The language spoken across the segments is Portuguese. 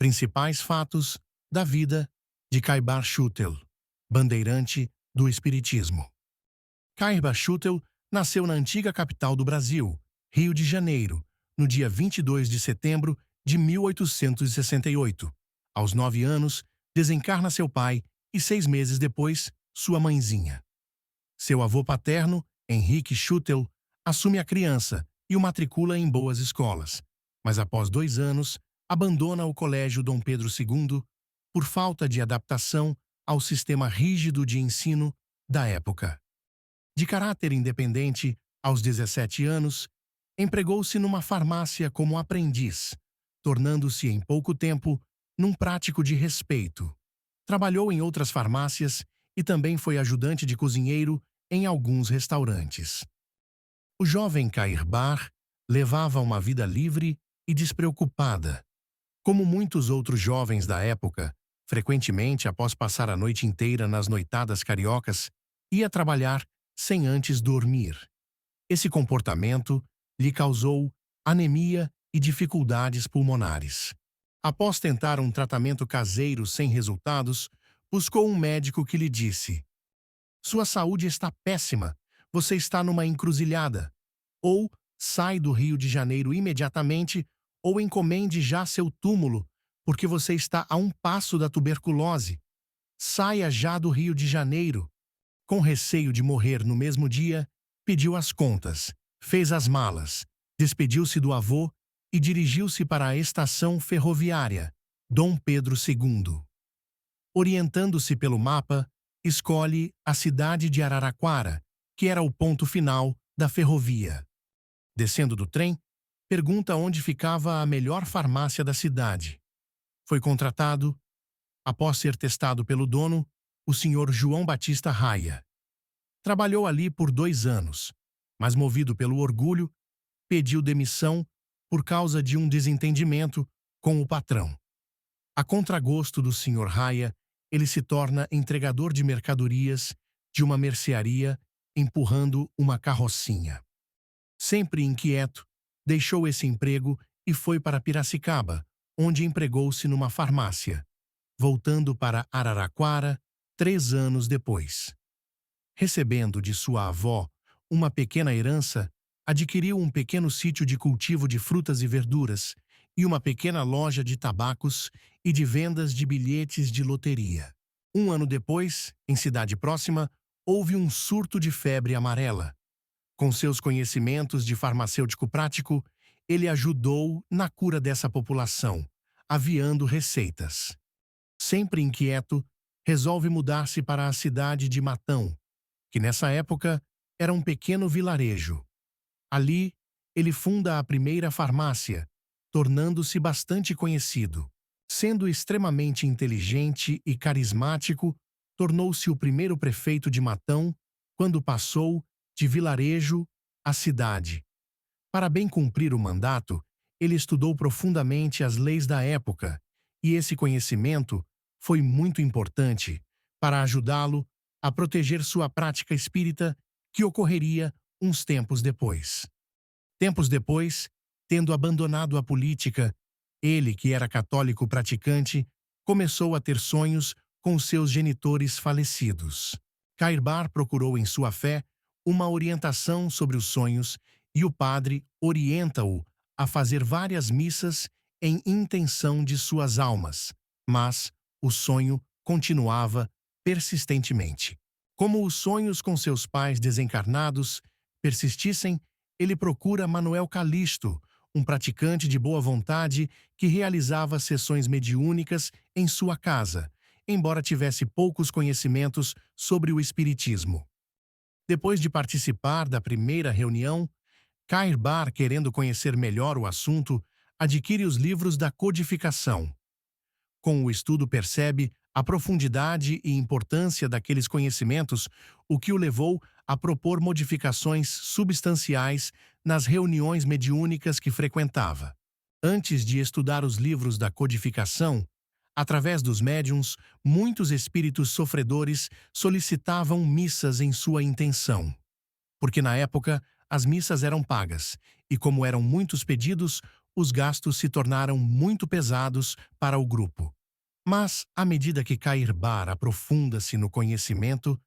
Principais fatos da vida de Caibar Schutel, bandeirante do Espiritismo. Caibar Schutel nasceu na antiga capital do Brasil, Rio de Janeiro, no dia 22 de setembro de 1868. Aos 9 anos, desencarna seu pai e 6 meses depois, sua mãezinha. Seu avô paterno, Henrique Schutel, assume a criança e o matricula em boas escolas, mas após 2 anos, abandona o Colégio Dom Pedro II por falta de adaptação ao sistema rígido de ensino da época. De caráter independente, aos 17 anos, empregou-se numa farmácia como aprendiz, tornando-se em pouco tempo num prático de respeito. Trabalhou em outras farmácias e também foi ajudante de cozinheiro em alguns restaurantes. O jovem Caibar levava uma vida livre e despreocupada. Como muitos outros jovens da época, frequentemente, após passar a noite inteira nas noitadas cariocas, ia trabalhar sem antes dormir. Esse comportamento lhe causou anemia e dificuldades pulmonares. Após tentar um tratamento caseiro sem resultados, buscou um médico que lhe disse: "Sua saúde está péssima, você está numa encruzilhada. Ou sai do Rio de Janeiro imediatamente, ou encomende já seu túmulo, porque você está a um passo da tuberculose. Saia já do Rio de Janeiro." Com receio de morrer no mesmo dia, pediu as contas, fez as malas, despediu-se do avô e dirigiu-se para a estação ferroviária, Dom Pedro II. Orientando-se pelo mapa, escolhe a cidade de Araraquara, que era o ponto final da ferrovia. Descendo do trem, pergunta onde ficava a melhor farmácia da cidade. Foi contratado, após ser testado pelo dono, o Sr. João Batista Raia. Trabalhou ali por 2 anos, mas movido pelo orgulho, pediu demissão por causa de um desentendimento com o patrão. A contragosto do Sr. Raia, ele se torna entregador de mercadorias de uma mercearia, empurrando uma carrocinha. Sempre inquieto, deixou esse emprego e foi para Piracicaba, onde empregou-se numa farmácia, voltando para Araraquara 3 anos depois. Recebendo de sua avó uma pequena herança, adquiriu um pequeno sítio de cultivo de frutas e verduras e uma pequena loja de tabacos e de vendas de bilhetes de loteria. 1 ano depois, em cidade próxima, houve um surto de febre amarela. Com seus conhecimentos de farmacêutico prático, ele ajudou na cura dessa população, aviando receitas. Sempre inquieto, resolve mudar-se para a cidade de Matão, que nessa época era um pequeno vilarejo. Ali, ele funda a primeira farmácia, tornando-se bastante conhecido. Sendo extremamente inteligente e carismático, tornou-se o primeiro prefeito de Matão quando passou de vilarejo à cidade. Para bem cumprir o mandato, ele estudou profundamente as leis da época, e esse conhecimento foi muito importante para ajudá-lo a proteger sua prática espírita, que ocorreria uns tempos depois. Tempos depois, tendo abandonado a política, ele, que era católico praticante, começou a ter sonhos com seus genitores falecidos. Caibar procurou em sua fé uma orientação sobre os sonhos e o padre orienta-o a fazer várias missas em intenção de suas almas, mas o sonho continuava persistentemente. Como os sonhos com seus pais desencarnados persistissem, ele procura Manuel Calixto, um praticante de boa vontade que realizava sessões mediúnicas em sua casa, embora tivesse poucos conhecimentos sobre o espiritismo. Depois de participar da primeira reunião, Caibar, querendo conhecer melhor o assunto, adquire os livros da codificação. Com o estudo percebe a profundidade e importância daqueles conhecimentos, o que o levou a propor modificações substanciais nas reuniões mediúnicas que frequentava. Antes de estudar os livros da codificação, através dos médiuns, muitos espíritos sofredores solicitavam missas em sua intenção. Porque na época, as missas eram pagas, e como eram muitos pedidos, os gastos se tornaram muito pesados para o grupo. Mas, à medida que Cairbar aprofunda-se no conhecimento,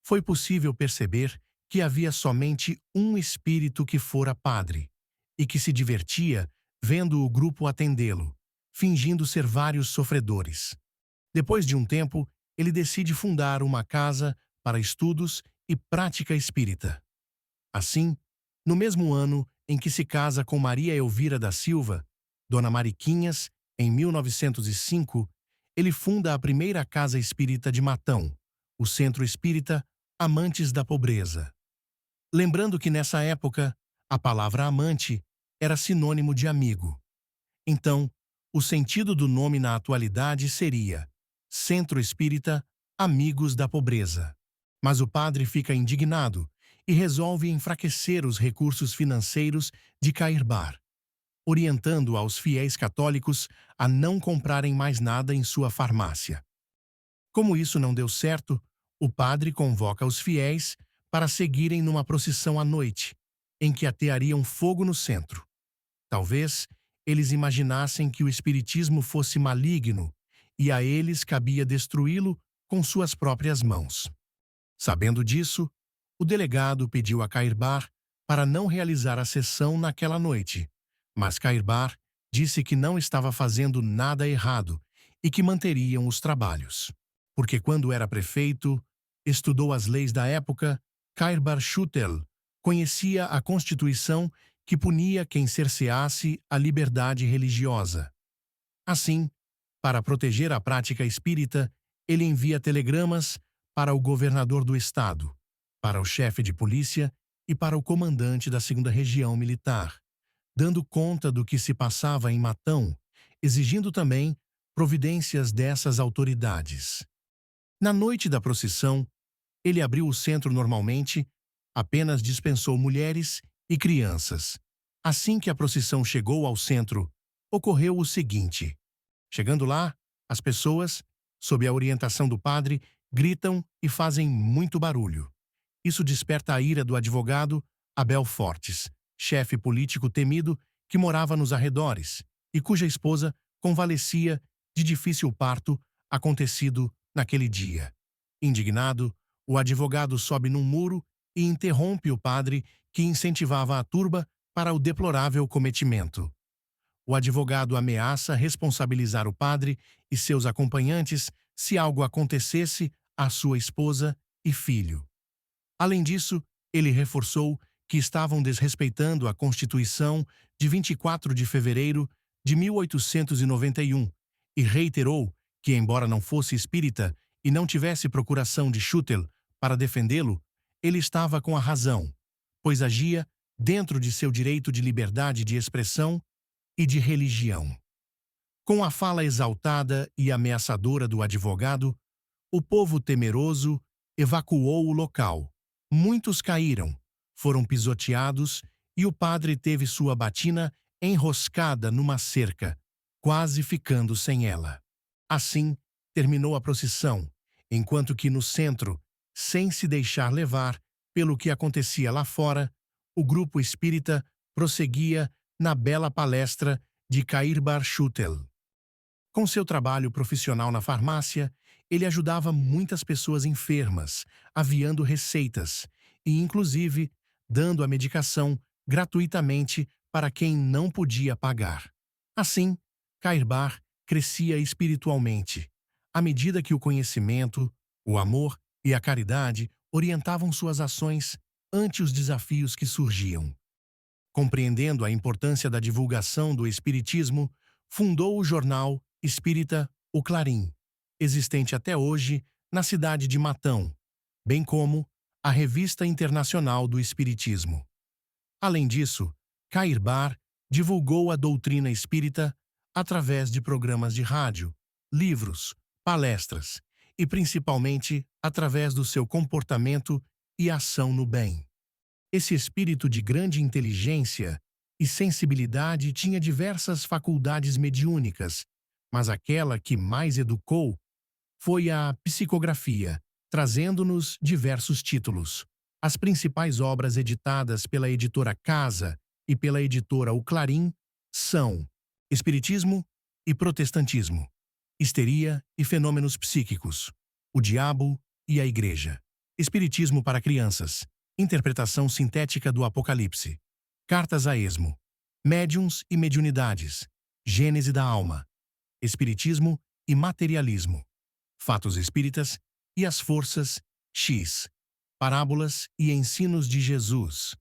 foi possível perceber que havia somente um espírito que fora padre, e que se divertia vendo o grupo atendê-lo, fingindo ser vários sofredores. Depois de um tempo, ele decide fundar uma casa para estudos e prática espírita. Assim, no mesmo ano em que se casa com Maria Elvira da Silva, Dona Mariquinhas, em 1905, ele funda a primeira casa espírita de Matão, o Centro Espírita Amantes da Pobreza. Lembrando que nessa época, a palavra amante era sinônimo de amigo. Então, o sentido do nome na atualidade seria Centro Espírita Amigos da Pobreza. Mas o padre fica indignado e resolve enfraquecer os recursos financeiros de Cairbar, orientando aos fiéis católicos a não comprarem mais nada em sua farmácia. Como isso não deu certo, o padre convoca os fiéis para seguirem numa procissão à noite, em que ateariam fogo no centro. Talvez eles imaginassem que o espiritismo fosse maligno e a eles cabia destruí-lo com suas próprias mãos. Sabendo disso, o delegado pediu a Cairbar para não realizar a sessão naquela noite, mas Cairbar disse que não estava fazendo nada errado e que manteriam os trabalhos. Porque quando era prefeito, estudou as leis da época, Cairbar Schutel conhecia a Constituição que punia quem cerceasse a liberdade religiosa. Assim, para proteger a prática espírita, ele envia telegramas para o governador do estado, para o chefe de polícia e para o comandante da 2ª Região Militar, dando conta do que se passava em Matão, exigindo também providências dessas autoridades. Na noite da procissão, ele abriu o centro normalmente, apenas dispensou mulheres e crianças. Assim que a procissão chegou ao centro, ocorreu o seguinte. Chegando lá, as pessoas, sob a orientação do padre, gritam e fazem muito barulho. Isso desperta a ira do advogado Abel Fortes, chefe político temido que morava nos arredores e cuja esposa convalescia de difícil parto acontecido naquele dia. Indignado, o advogado sobe num muro e interrompe o padre que incentivava a turba para o deplorável cometimento. O advogado ameaça responsabilizar o padre e seus acompanhantes se algo acontecesse à sua esposa e filho. Além disso, ele reforçou que estavam desrespeitando a Constituição de 24 de fevereiro de 1891 e reiterou que, embora não fosse espírita e não tivesse procuração de Schutel para defendê-lo, ele estava com a razão, pois agia dentro de seu direito de liberdade de expressão e de religião. Com a fala exaltada e ameaçadora do advogado, o povo temeroso evacuou o local. Muitos caíram, foram pisoteados e o padre teve sua batina enroscada numa cerca, quase ficando sem ela. Assim, terminou a procissão, enquanto que no centro, sem se deixar levar pelo que acontecia lá fora, o grupo espírita prosseguia na bela palestra de Cairbar Schutel. Com seu trabalho profissional na farmácia, ele ajudava muitas pessoas enfermas, aviando receitas e, inclusive, dando a medicação gratuitamente para quem não podia pagar. Assim, Cairbar crescia espiritualmente, à medida que o conhecimento, o amor e a caridade orientavam suas ações ante os desafios que surgiam. Compreendendo a importância da divulgação do espiritismo, fundou o jornal espírita O Clarim, existente até hoje na cidade de Matão, bem como a Revista Internacional do Espiritismo. Além disso, Cairbar divulgou a doutrina espírita através de programas de rádio, livros, palestras e principalmente através do seu comportamento e ação no bem. Esse espírito de grande inteligência e sensibilidade tinha diversas faculdades mediúnicas, mas aquela que mais educou foi a psicografia, trazendo-nos diversos títulos. As principais obras editadas pela editora Casa e pela editora O Clarim são Espiritismo e Protestantismo, Histeria e Fenômenos Psíquicos, O Diabo e a Igreja, Espiritismo para Crianças, Interpretação Sintética do Apocalipse, Cartas a Esmo, Médiuns e Mediunidades, Gênese da Alma, Espiritismo e Materialismo, Fatos Espíritas e as Forças X, Parábolas e Ensinos de Jesus,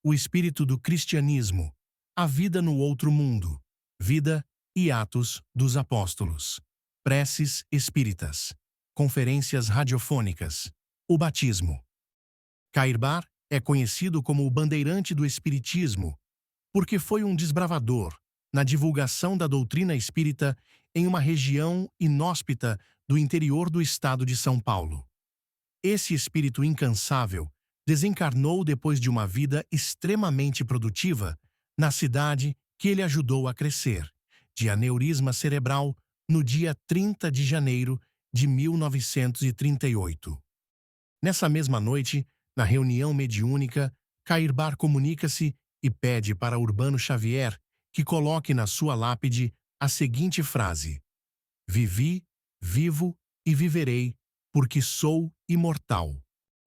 O Espírito do Cristianismo, A Vida no Outro Mundo, Vida e Atos dos Apóstolos, Preces Espíritas, Conferências Radiofônicas, O Batismo. Cairbar é conhecido como o bandeirante do Espiritismo, porque foi um desbravador na divulgação da doutrina espírita em uma região inóspita do interior do estado de São Paulo. Esse espírito incansável desencarnou depois de uma vida extremamente produtiva na cidade que ele ajudou a crescer, de aneurisma cerebral, no dia 30 de janeiro de 1938. Nessa mesma noite, na reunião mediúnica, Cairbar comunica-se e pede para Urbano Xavier que coloque na sua lápide a seguinte frase: Vivi, vivo e viverei, porque sou imortal.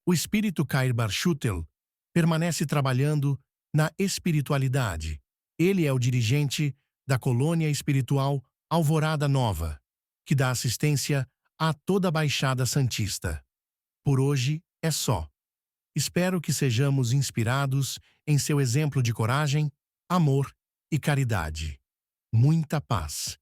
O espírito Cairbar Schutel permanece trabalhando na espiritualidade. Ele é o dirigente da colônia espiritual Alvorada Nova, que dá assistência a toda a Baixada Santista. Por hoje é só. Espero que sejamos inspirados em seu exemplo de coragem, amor e caridade. Muita paz.